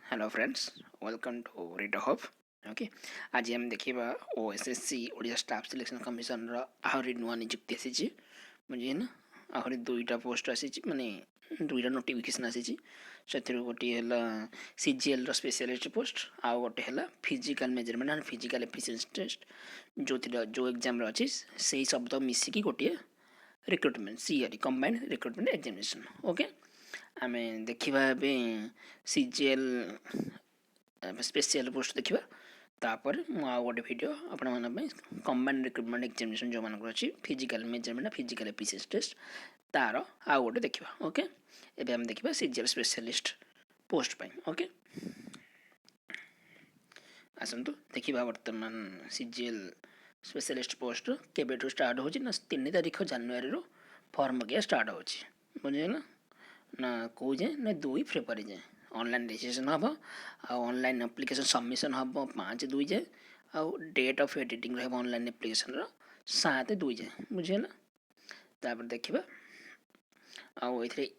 Hello friends, welcome to Reader Hub. Okay, आज हम देखा OSSC Odia staff selection commission आहरी नुआ नियुक्ति आसी बुझे ना। आहरी दुईटा पोस्ट आसी माने दुईटा नोटिफिकेशन आसी गोटे है सीजीएल स्पेशलिस्ट पोस्ट आउ गोटे है physical measurement and physical efficiency test जो एग्जाम अच्छी से शब्द मिसिकी गोटे recruitment CRE combined recruitment examination. Okay, आमे देखिबा बे सीजीएल स्पेशल पोस्ट देखिबा तापर मु आ गोटे वीडियो आपण मन पे कंबाइंड रिक्रुटमेंट एग्जामिनेशन जो मानक अछि physical measurement physical efficiency test तार आ गोटे देखिबा। ओके, एबे हम देखिबा सीजीएल स्पेशलिस्ट पोस्ट पे। ओके, आसंतु देखिबा वर्तमान सीजीएल स्पेशलिस्ट पोस्ट केबेठु स्टार्ट होछि ना 3 तारिख जनवरी रो फॉर्म के स्टार्ट होछि बुझे ना कौ जाए ना 2 फेब्रुआरी जाए ऑनलाइन रजिस्ट्रेशन हम ऑनलाइन एप्लिकेशन सबमिशन हम 5/2 जाए आउ डेट ऑफ एडिटिंग रह ऑनलाइन एप्लिकेशन 7/2 जाए बुझे ना। तापर देखिबा आउ एथरे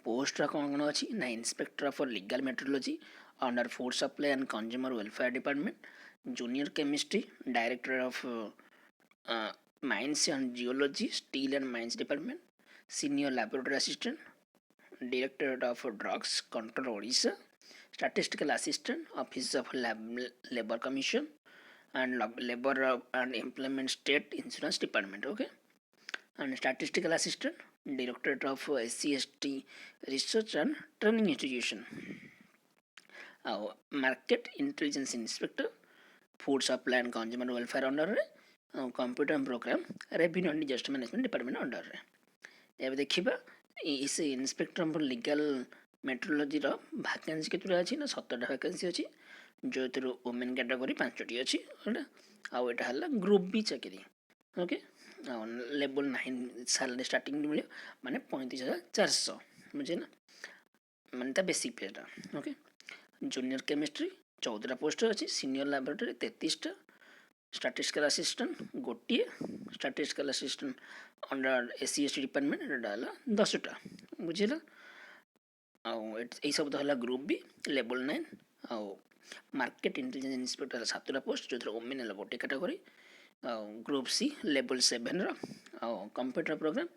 पोस्ट कौन कौन अच्छी ना inspector for legal metrology under food supply and consumer welfare department, junior chemistry director of mines and geology steel and mines department, senior laboratory assistant Directorate of Drugs Control Odisha, Statistical Assistant, Office of Labor Commission, and Labor and Employment State Insurance Department. Okay, and Statistical Assistant, Directorate of SCST Research and Training Institution, Market Intelligence Inspector, Food Supply and Consumer Welfare under Computer and Program Revenue and Disaster Management Department under ଏବେ ଦେଖିବା ସେ inspector legal ମେଟ୍ରୋଲୋଜିର vacancy କେତେଟା ଅଛି ନା 17ଟା vacancy ଅଛି, ଯେଉଁଥିରୁ women category 5ଟି ଅଛି ଆଉ ଏଇଟା ହେଲା ଗ୍ରୁପ୍ ବି ଚାକିରି। ଓକେ, ଆଉ ଲେବୁଲ୍ 9 ସାଲାରୀ ଷ୍ଟାର୍ଟିଂ ମିଳିବ ମାନେ 35,400 ବୁଝେ ନା, ମାନେ ତା ବେସିକ୍ ପେଟା। ଓକେ, ଜୁନିୟର କେମିଷ୍ଟ୍ରି 14ଟା ପୋଷ୍ଟ ଅଛି, ସିନିୟର ଲାବୋରେଟୋରୀ 33ଟା, स्टैटिस्टिकल असिस्टेंट गोटे, statistical assistant under SC department है 10टा बुझेगा। आई सब तो है ग्रुप बी लेवल 9 आउ मार्केट इंटेलिजेंस इंस्पेक्टर 7टा पोस्ट जो ओमेन है गोटे category, group C level 7 computer program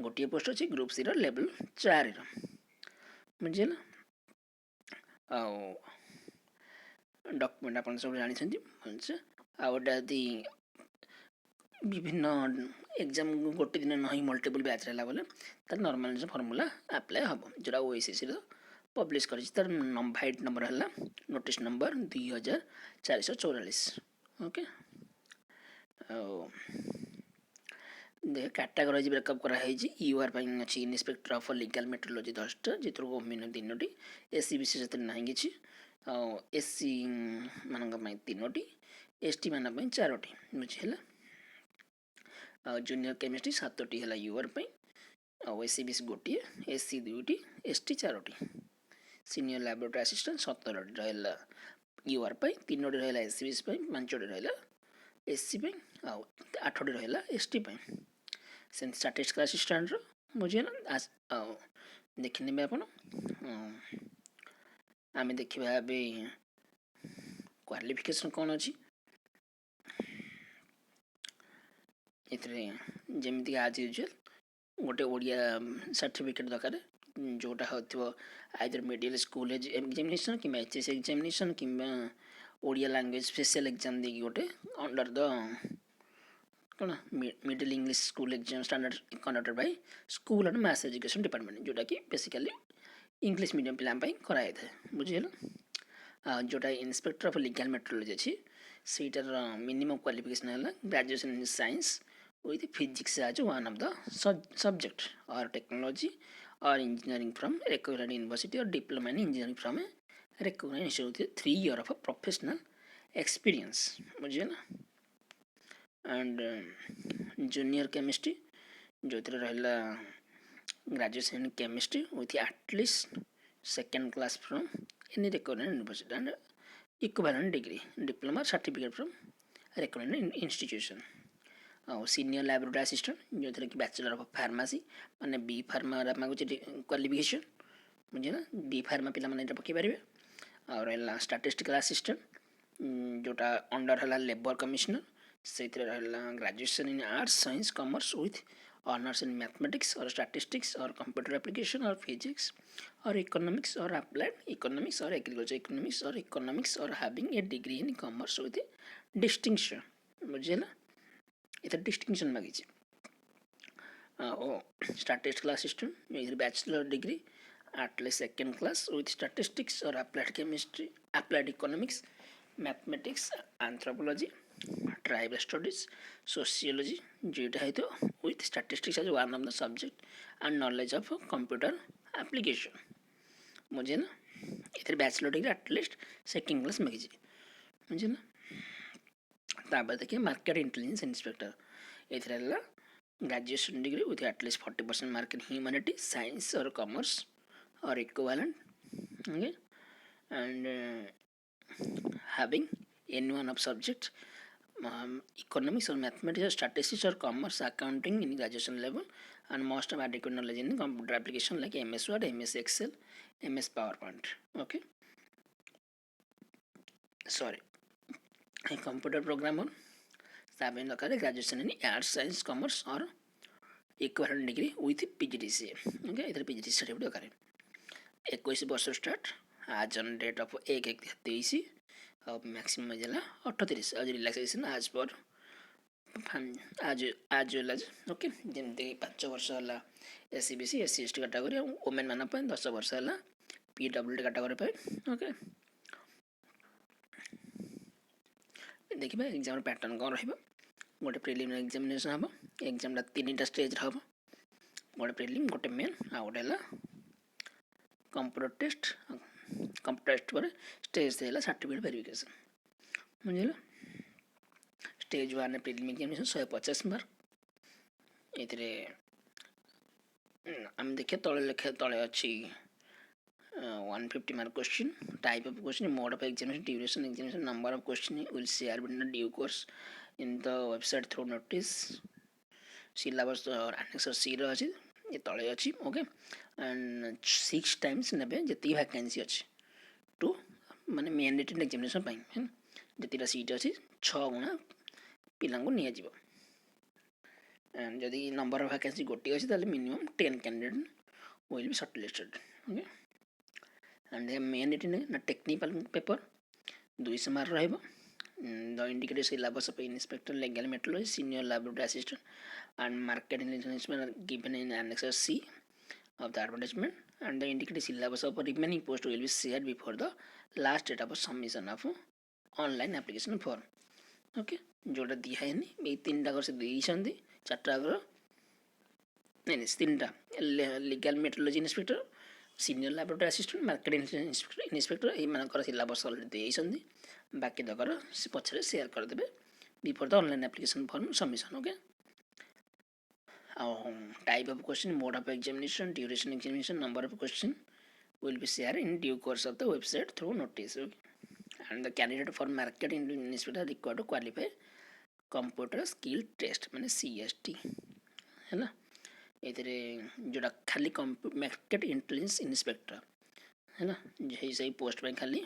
गोटे पोस्ट अच्छी, ग्रुप सी लेवल 4 बुझेगा। डॉक्यूमेंट आप सब जानी भलसे आदि विभिन्न एग्जाम गोटे दिन ना मल्टीपल बैच रहा बोले तार नॉर्मल फॉर्मूला अप्लाई हम जोड़ा ओएसएससी पब्लिश कर भाइट नंबर है नोटिस नंबर 2444। ओके, देख कैटेगराइज ब्रेकअप कराई यूआर अच्छी इन्स्पेक्टर ऑफ लीगल मेट्रोलॉजी 10टा जितु ओमेन 3टी, एससी बीसी से ना कि एससी मान 3टी, एसटी मान 4टी बुझे। जूनियर केमिस्ट्री 7टी है यूआर एससी बीसी गोटे, एससी 2टी, एसटी 4टी, सीनियर लैबोरेटरी असिस्टेंट 17टी रहा यूआर 3टी रहा एससी बीसी 5टी रहा एससी 8टी रहा एसटी से स्टैटिस्टिकल असिस्टेंट बुझे ना। देखने आप आम देखा क्वालिफिकेशन कौन अच्छी जमीक आज यूजुअल गोटे ओडिया सर्टिफिकेट दरकार जोटा हो आइदर मिडिल स्कूल एग्जामिनेशन कि एचएस एग्जामिनेशन कि ओडिया लैंग्वेज स्पेशल एग्जाम देखिए गोटे अंडर द कौन middle English school exam standard conducted by school and maths education department जोटा कि बेसिकली इंग्लिश मीडियम पिला कराई था बुझे। जोटा इंस्पेक्टर ऑफ लीगल मेट्रोलॉजी अच्छी सेटार मिनिमम क्वालिफिकेशन है graduation in science with physics as one of the subject or technology or engineering from a recognized university or diploma in engineering from a recognized institute with 3 years of a professional experience बुझे ना। And junior chemistry जो रहा graduation in chemistry with at least second class from any recognized university and equivalent degree diploma certificate from recognized institution। Senior laboratory assistant जो थे कि bachelor of pharmacy माने B pharma मांगुचे qualification बुझे ना, B pharma पिला माने पकई पारे ଆଉ ରହିଲା ଷ୍ଟାଟିଷ୍ଟିକାଲ୍ ଆସିଷ୍ଟାଣ୍ଟ जोटा अंडर है लेबर कमिश्नर से graduation in arts science commerce with honours in mathematics और स्टैटिस्टिक्स और कंप्यूटर एप्लीकेशन और फिजिक्स और इकोनॉमिक्स और अप्लाइड इकोनॉमिक्स और एग्रीकल्चर इकोनॉमिक्स और having a degree in commerce with distinction बुझे ना इधर डिस्टिंक्शन मांगी statistical assistant bachelor degree at least second class with statistics or applied chemistry, applied economics, mathematics, anthropology, tribal studies, sociology, जेटा है तो with statistics as one of the subject and knowledge of computer application मुझे ना इधर bachelor degree at least second class में कीजिए मुझे ना तापर देखिए मार्केट इंटेलिजेंस इंस्पेक्टर इधर graduation degree with at least 40% mark in humanity science और commerce or equivalent, okay, and having any one of subjects economics or mathematics or statistics or commerce accounting in graduation level and most of adequate knowledge in computer application like MS Word, MS Excel, MS PowerPoint, okay, sorry, a computer programmer having the graduation in arts science commerce or equivalent degree with PGDCA, okay, either PGDCA certificate 21 वर्ष start आज on date of 1/1/23 और maximum age है 38 आज relaxation आज पर आज okay जमती 5 वर्ष है SC BC SC ST category women मान 10 वर्ष है PWD कैटेगरी पे ओके देखिए एग्जाम पैटर्न कौन रहा गोटे प्रिलिमिनरी एग्जामिनेशन हम एग्जाम 3टा स्टेज हम गोटे प्रिलिम गोटे मेन आ गोटे कंप्यूटर टेस्ट पर स्टेज है सर्टिफिकेट वेरिफिकेशन बुझे स्टेज 1 प्रिलिम एग्जामिनेशन 150 मार्क ये आम देखिए तले लिखे तले अच्छी 150 mark question type of question mode of examination examination number of question will share with due course in the website through notice syllabus और आंसर सी रही ये तले अच्छी ओके एंड 6 टाइम्स ने जी वैकेंसी अच्छी टू माने मेन रिटन एग्जामिनेशन है zeta seat अच्छी 6 गुणा पिला निजी एंड जदि नंबर ऑफ वैकेंसी गोटे अच्छी minimum 10 candidate will be shortlisted okay and main written ना टेक्निकल पेपर 200 मार्क रहिबो the indicated syllabus of inspector legal metrology senior laboratory assistant and market intelligence are given in Annex C of the advertisement and the indicated syllabus of remaining post will be shared before the last date of submission of online application form okay जोटा दिया है नहीं ये 3टा कर से देइछंदी 4टा कर नहीं 3टा legal metrology inspector senior laboratory assistant market inspector ये मानकर सिलेबस ऑलरेडी देइछंदी बाकी दकर से पछरे शेयर कर देबे before the online application form submission okay type of question, mode of examination, duration examination, number of question will be shared in due course of the website through notice. Okay? And the candidate for market inspector required to qualify computer skill test माने CST है ना इधरे जोड़ा खाली market intelligence inspector है ना यही सही पोस्ट में खाली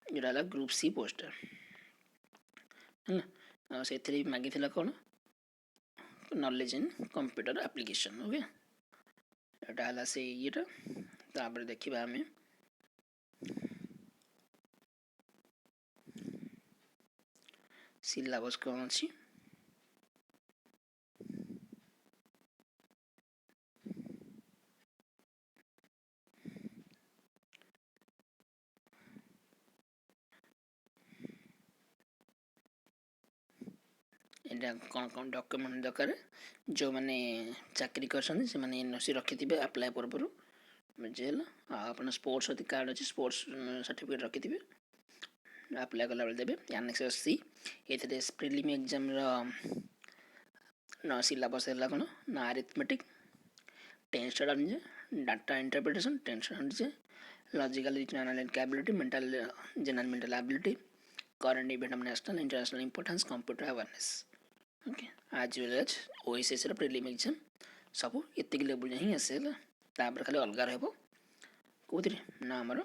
जोड़ा ग्रुप C पोस्ट है ना से मागी थिला कौन knowledge in computer application okay एटा से ये तापर देखिबा हमें सिलेबस कौन अच्छी कौन कौन डॉक्यूमेंट दरकार जो मैंने चाकरी कर NOC रखी थे अप्लाई पूर्व बुझेगा आप स्पोर्ट्स अति कार्ड अच्छे स्पोर्ट्स सर्टिफिकेट रखी थे अप्लाई कला बेले देवे Annex C ये प्रिलिम एग्जाम सिलेबस है कौन ना arithmetic 10 standard data interpretation 10 standard logical reasoning analytical ability mental general mental ability current event of national international importance computer awareness okay आज well as OSSC prelim exam सब एतिक level ही आसे तापर खाली अलग रहो कौन ना आमर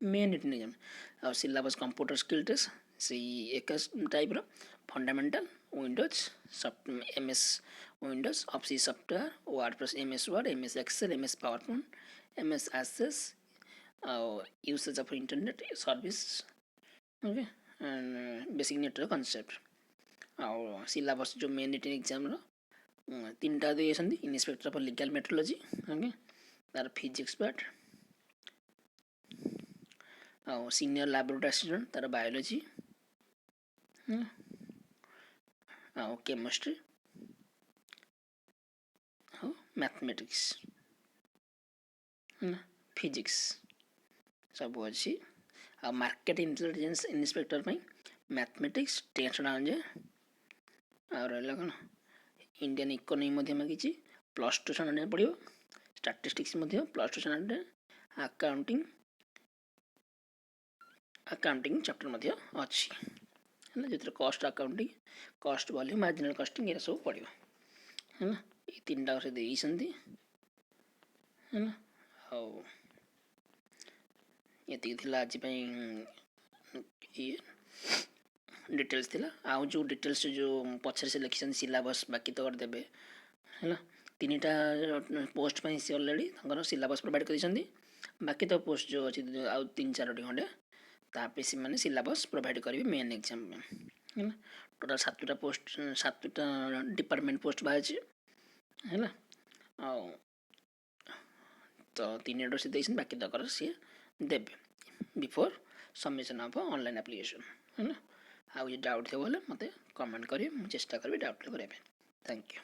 मेन रिटन एग्जाम और सिलेबस कंप्यूटर स्किल टेस्ट से एक type fundamental Windows M S Windows office software WordPress M S Word M S Excel M S PowerPoint M S Access और usage of internet service okay and basic network concept और syllabus जो main written exam तीन टा देइछन्ती inspector of legal metrology okay तार physics part और senior laboratory assistant तार biology और केमिस्ट्री और मैथमेटिक्स फिजिक्स सब अच्छी आ market intelligence inspector mathematics test जे और रहा कौन इंडियन इकोनॉमी मध्य मागिची +2 स्टैंडर्ड पड़ो स्टैटिस्टिक्स मध्य +2 स्टैंडर्ड अकाउंटिंग चैप्टर मध्य अच्छी है जो cost accounting cost volume marginal costing ये सब पड़ो है ना ये तीन टा से देइछन्ती है ना और ये आज ये डिटेल्स थिला आउ जो डिटेल्स जो पछर से लिखिसन सिलेबस बाकी तो कर देबे है तीन टा पोस्ट पे से ऑलरेडी सिलेबस प्रोवाइड कर बाकी तो पोस्ट जो अच्छी आउ 3-4 खंडे तापे से मैंने सिलेबस प्रोवाइड करेंगे मेन एग्जाम में है टोटाल 7टा पोस्ट 7टा डिपार्टमेंट पोस्ट बाहर है तो 3 से देसन बाकी तो सी देवे before submission of online application है ना आउ ये डाउट थे बोले मत कमेंट करेंगे चेष्टा करी डाउट क्लियर करेंगे थैंक यू।